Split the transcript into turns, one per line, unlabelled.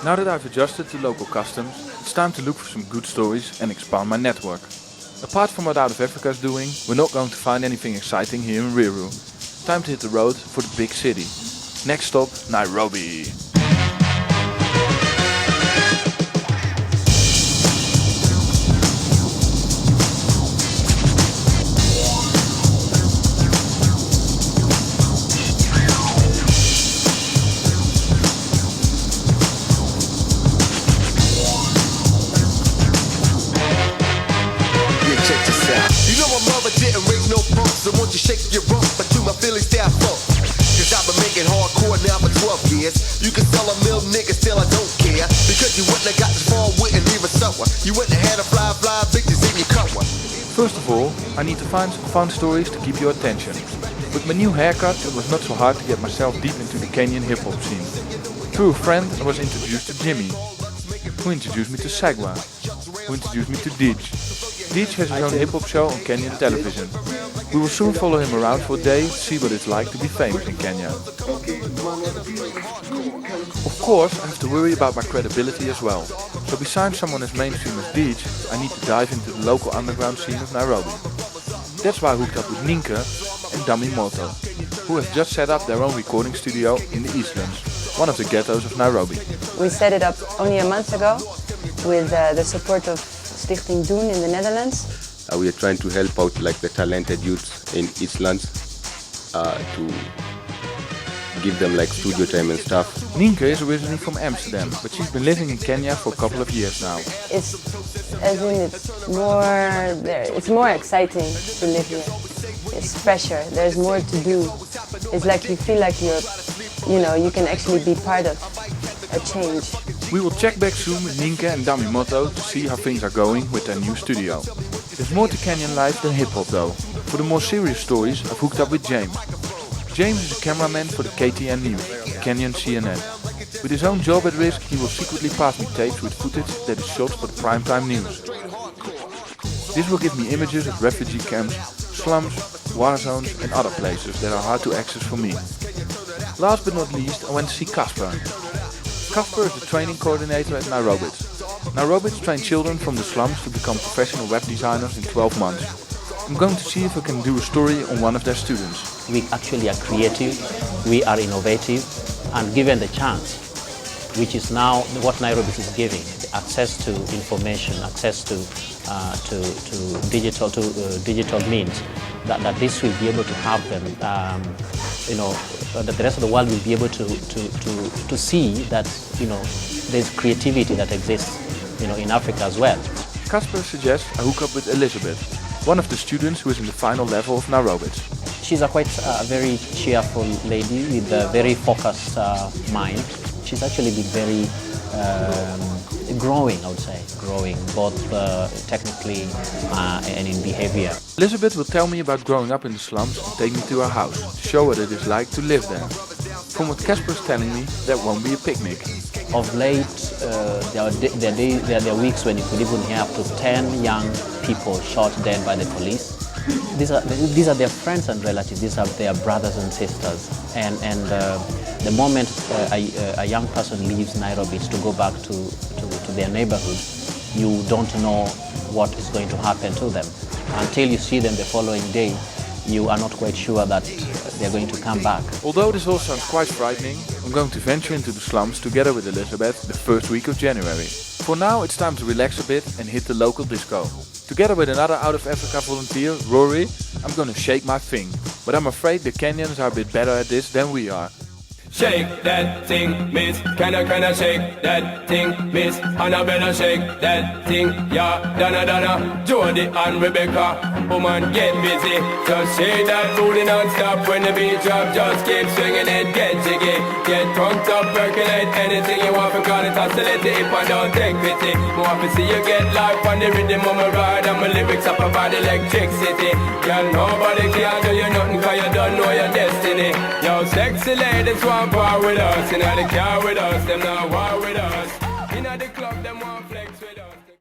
Now that I've adjusted to local customs, it's time to look for some good stories and expand my network. Apart from what Out of Africa is doing, we're not going to find anything exciting here in Ruiru. Time to hit the road for the big city. Next stop, Nairobi.
Didn't raise no punks, so won't you shake your rump, but to my feelings stay I fuck. Cause I've been making hardcore now for 12 years. You can sell a mill nigga, still I don't care. Because you wouldn't have got this far with and even sour. You wouldn't have had a fly bitches in your cover.
First of all, I need to find some fun stories to keep your attention. With my new haircut, it was not so hard to get myself deep into the Kenyan hip-hop scene. Through a friend, I was introduced to Jimmy, who introduced me to Sagwa, who introduced me to Dij. Dij has his own hip-hop show on Kenyan television. We will soon follow him around for a day to see what it's like to be famous in Kenya. Of course, I have to worry about my credibility as well. So besides someone as mainstream as Dij, I need to dive into the local underground scene of Nairobi. That's why I hooked up with Ninke and Dami Moto, who have just set up their own recording studio in the Eastlands, one of the ghettos of Nairobi.
We set it up only a month ago with the support of Stichting Doen in the Netherlands.
We are trying to help out like the talented youths in Eastlands to give them like studio time and stuff.
Ninke is originally from Amsterdam, but she's been living in Kenya for a couple of years now.
It's more exciting to live here. It's fresher, there's more to do. It's like you feel like you can actually be part of a change.
We will check back soon with Ninke and Dami Moto to see how things are going with their new studio. There's more to Kenyan life than hip-hop though. For the more serious stories, I've hooked up with James. James is a cameraman for the KTN News, Kenyan CNN. With his own job at risk, he will secretly pass me tapes with footage that is shot for the primetime news. This will give me images of refugee camps, slums, war zones and other places that are hard to access for me. Last but not least, I went to see Casper. Casper is the training coordinator at Nairobi. Nairobi trains children from the slums to become professional web designers in 12 months. I'm going to see if I can do a story on one of their students.
We actually are creative, we are innovative, and given the chance, which is now what Nairobi is giving, access to information, access to digital means, that this will be able to have them, that the rest of the world will be able to see that there's creativity that exists in Africa as well.
Casper suggests I hook up with Elizabeth, one of the students who is in the final level of Nairobi.
She's a very cheerful lady with a very focused mind. She's actually been very growing, I would say, both technically and in behavior.
Elizabeth will tell me about growing up in the slums and take me to her house to show what it is like to live there. From what Casper is telling me, that won't be a picnic.
Of late, there are weeks when you could even hear up to 10 young people shot dead by the police. These are their friends and relatives, these are their brothers and sisters. And the moment a young person leaves Nairobi to go back to their neighborhood, you don't know what is going to happen to them. Until you see them the following day, you are not quite sure that they're going to come back.
Although this all sounds quite frightening, I'm going to venture into the slums together with Elizabeth the first week of January. For now, it's time to relax a bit and hit the local disco. Together with another Out of Africa volunteer, Rory, I'm gonna shake my thing. But I'm afraid the Kenyans are a bit better at this than we are.
Shake that thing, miss. Can I shake that thing, miss? Annabella, shake that thing, yeah. Donna, Jody and Rebecca. Woman, get busy. Just shake that booty non-stop when the beat drop. Just keep swinging it, get jiggy. Get drunk up, percolate anything you want. Call it oscillate if I don't take pity. More to see you get life on the rhythm of my ride. And my lyrics up about electricity. Girl, nobody can do you nothing cause you don't know your destiny. Yo, sexy ladies want war with us, and the car with us, them not war with us.